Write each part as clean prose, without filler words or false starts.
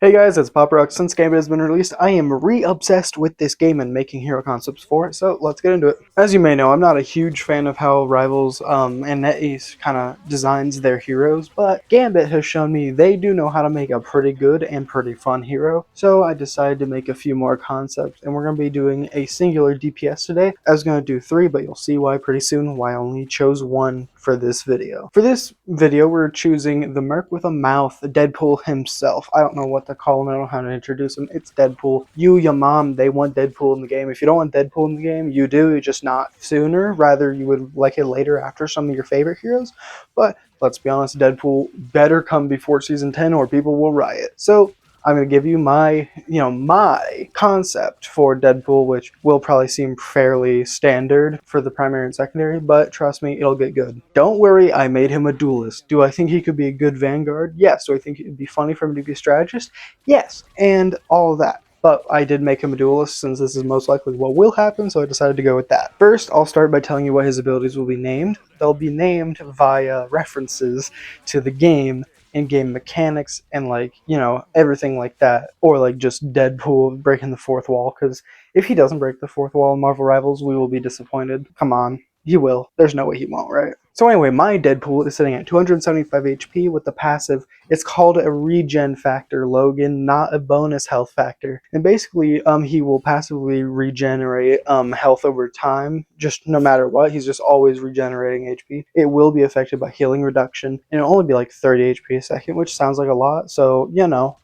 Hey guys, it's Pop Rock. Since Gambit has been released, I am re-obsessed with this game and making hero concepts for it, so let's get into it. As you may know, I'm not a huge fan of how Rivals and NetEase kind of designs their heroes, but Gambit has shown me they do know how to make a pretty good and pretty fun hero, so I decided to make a few more concepts, and we're going to be doing a singular DPS today. I was going to do 3, but you'll see why pretty soon, why I only chose 1 for this video. For this video, we're choosing the Merc with a Mouth, Deadpool himself. I don't know what to call him, I don't know how to introduce him. It's Deadpool. You, your mom, they want Deadpool in the game. If you don't want Deadpool in the game, you do, just not sooner. Rather, you would like it later after some of your favorite heroes. But let's be honest, Deadpool better come before Season 10 or people will riot. So I'm going to give you my concept for Deadpool, which will probably seem fairly standard for the primary and secondary, but trust me, it'll get good. Don't worry, I made him a duelist. Do I think he could be a good Vanguard? Yes. Do I think it'd be funny for him to be a strategist? Yes. And all of that. But I did make him a duelist since this is most likely what will happen, so I decided to go with that. First, I'll start by telling you what his abilities will be named. They'll be named via references to the game, in-game mechanics, and everything like that, or like just Deadpool breaking the fourth wall, because if he doesn't break the fourth wall in Marvel Rivals, we will be disappointed. Come on, he will. There's no way he won't, right? So anyway, my Deadpool is sitting at 275 HP with the passive. It's called a regen factor, Logan, not a bonus health factor. And basically, he will passively regenerate health over time, just no matter what. He's just always regenerating HP. It will be affected by healing reduction, and it'll only be like 30 HP a second, which sounds like a lot. So,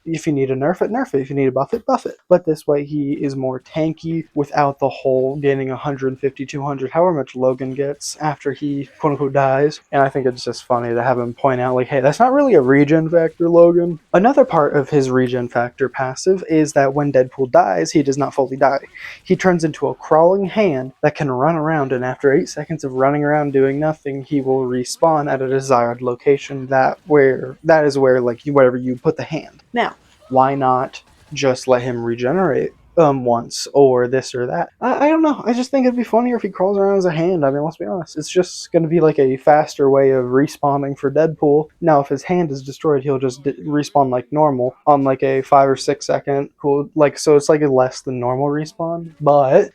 if you need to nerf it, nerf it. If you need to buff it, buff it. But this way, he is more tanky without the whole gaining 150, 200, however much Logan gets after he quote-unquote dies. And I think it's just funny to have him point out, like, hey, that's not really a regen factor, Logan. Another part of his regen factor passive is that when Deadpool dies, he does not fully die. He turns into a crawling hand that can run around, and after 8 seconds of running around doing nothing, he will respawn at a desired location that is where like wherever you put the hand. Now, why not just let him regenerate once, or this or that? I don't know. I just think it'd be funnier if he crawls around as a hand. I mean, let's be honest. It's just going to be like a faster way of respawning for Deadpool. Now, if his hand is destroyed, he'll just respawn like normal on like a 5 or 6 second cool, so it's like a less than normal respawn. But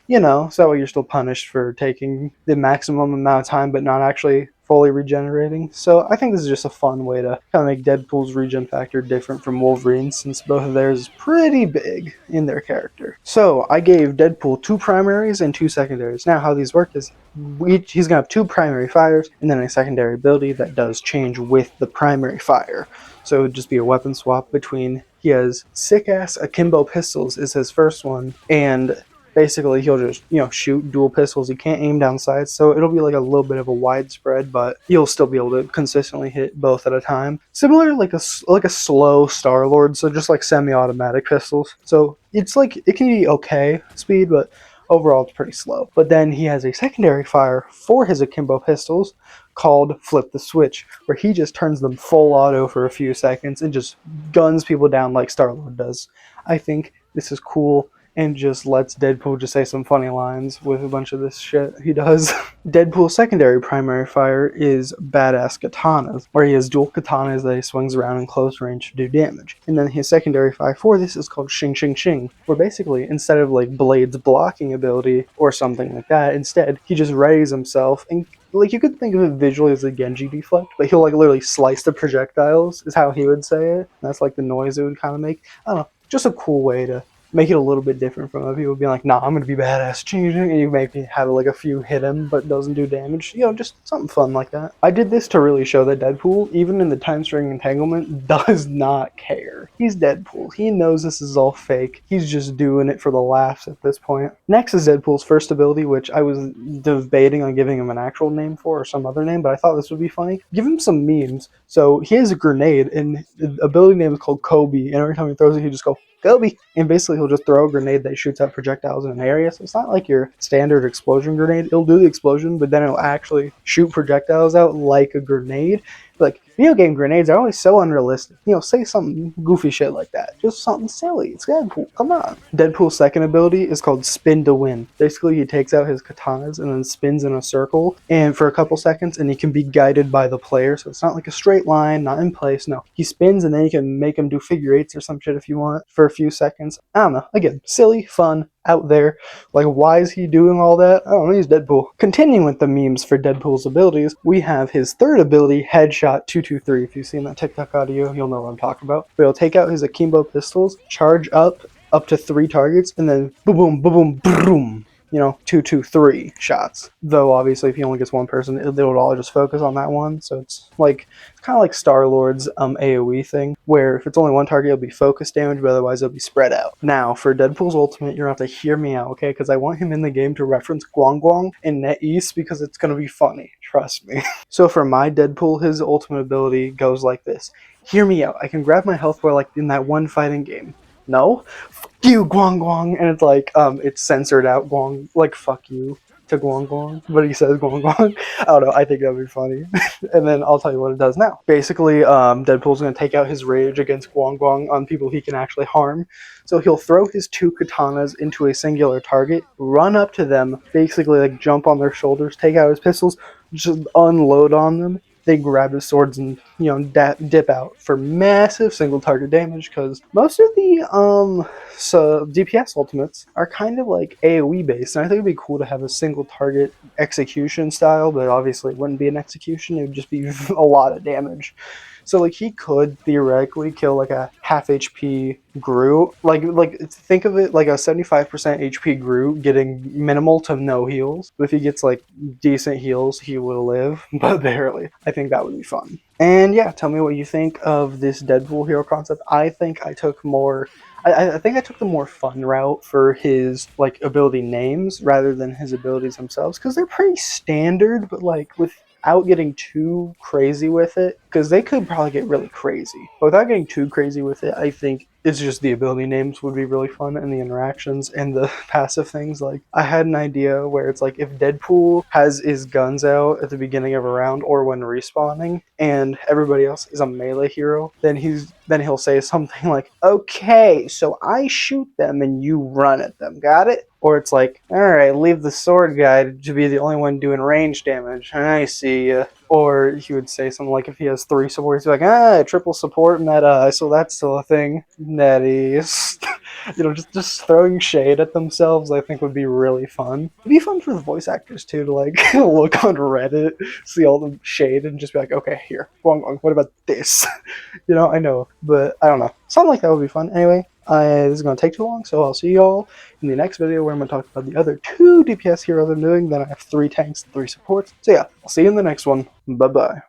so you're still punished for taking the maximum amount of time, but not actually fully regenerating. So I think this is just a fun way to kind of make Deadpool's regen factor different from Wolverine's, since both of theirs is pretty big in their character. So I gave Deadpool 2 primaries and 2 secondaries. Now how these work is he's going to have 2 primary fires and then a secondary ability that does change with the primary fire. So it would just be a weapon swap between, he has sick-ass akimbo pistols is his first one, and basically he'll just shoot dual pistols. He can't aim down sights, so it'll be like a little bit of a widespread, but he'll still be able to consistently hit both at a time. Similar like a slow Star-Lord, so just like semi-automatic pistols. So it's like it can be okay speed, but overall it's pretty slow. But then he has a secondary fire for his akimbo pistols called Flip the Switch, where he just turns them full auto for a few seconds and just guns people down like Star-Lord does. I think this is cool, and just lets Deadpool just say some funny lines with a bunch of this shit he does. Deadpool's secondary primary fire is badass katanas, where he has dual katanas that he swings around in close range to do damage. And then his secondary fire for this is called Shing Shing Shing, where basically instead of like Blade's blocking ability or something like that, instead he just readies himself and you could think of it visually as a Genji deflect, but he'll literally slice the projectiles, is how he would say it. That's like the noise it would kind of make. I don't know, just a cool way to make it a little bit different from other people being like, nah, I'm gonna be badass changing, and you maybe have like a few hit him but doesn't do damage. Just something fun like that. I did this to really show that Deadpool, even in the time string entanglement, does not care. He's Deadpool. He knows this is all fake. He's just doing it for the laughs at this point. Next is Deadpool's first ability, which I was debating on giving him an actual name for or some other name, but I thought this would be funny. Give him some memes. So he has a grenade, and the ability name is called Kobe, and every time he throws it, he just go, Kobe! And basically he'll just throw a grenade that shoots out projectiles in an area. So it's not like your standard explosion grenade. It'll do the explosion, but then it'll actually shoot projectiles out like a grenade. Like, video game grenades are always so unrealistic. Say something goofy shit like that. Just something silly. It's Deadpool. Come on. Deadpool's second ability is called Spin to Win. Basically, he takes out his katanas and then spins in a circle and for a couple seconds, and he can be guided by the player. So it's not like a straight line, not in place. No, he spins and then you can make him do figure eights or some shit if you want for a few seconds. I don't know. Again, silly, fun, out there. Like, why is he doing all that? I don't know, he's Deadpool. Continuing with the memes for Deadpool's abilities, we have his third ability, Headshot 223. If you've seen that TikTok audio, you'll know what I'm talking about. But he'll take out his akimbo pistols, charge up to 3 targets, and then boom, boom, boom, boom. 223 shots. Though obviously, if he only gets one person, they would all just focus on that one. So it's kind of like Star-Lord's AoE thing, where if it's only one target, it'll be focus damage, but otherwise it'll be spread out. Now, for Deadpool's ultimate, you're gonna have to hear me out, okay? Because I want him in the game to reference Guang Guang and NetEase because it's gonna be funny. Trust me. So for my Deadpool, his ultimate ability goes like this. Hear me out. I can grab my health bar like in that one fighting game. No? Fuck you, Guang Guang! And it's like, it's censored out Guang, like, fuck you to Guang Guang, but he says Guang Guang. I don't know, I think that'd be funny. And then I'll tell you what it does now. Basically, Deadpool's gonna take out his rage against Guang Guang on people he can actually harm. So he'll throw his 2 katanas into a singular target, run up to them, basically like jump on their shoulders, take out his pistols, just unload on them. They grab his swords and dip out for massive single target damage, because most of the DPS ultimates are kind of like AoE based, and I think it'd be cool to have a single target execution style, but obviously it wouldn't be an execution, it would just be a lot of damage. So like he could theoretically kill like a half HP Groot. Like think of it like a 75% HP Groot getting minimal to no heals. But if he gets like decent heals, he will live, but barely. I think that would be fun. And yeah, tell me what you think of this Deadpool hero concept. I think I took more I think I took the more fun route for his like ability names rather than his abilities themselves, because they're pretty standard, but like without getting too crazy with it, because they could probably get really crazy. But without getting too crazy with it, I think it's just the ability names would be really fun, and the interactions and the passive things. Like, I had an idea where it's like if Deadpool has his guns out at the beginning of a round or when respawning, and everybody else is a melee hero, then he'll say something like, "Okay, so I shoot them and you run at them, got it?" Or it's like, "Alright, leave the sword guy to be the only one doing range damage. I see ya." Or he would say something like, if he has 3 supports, he'd be like, triple support meta, so that's still a thing. NetEase. Just throwing shade at themselves, I think would be really fun. It'd be fun for the voice actors too, to like look on Reddit, see all the shade, and just be like, okay, here, what about this? I know, but I don't know. Something like that would be fun. Anyway, this is going to take too long, so I'll see y'all in the next video where I'm going to talk about the other 2 DPS heroes I'm doing. Then I have 3 tanks and 3 supports. So yeah, I'll see you in the next one. Bye-bye.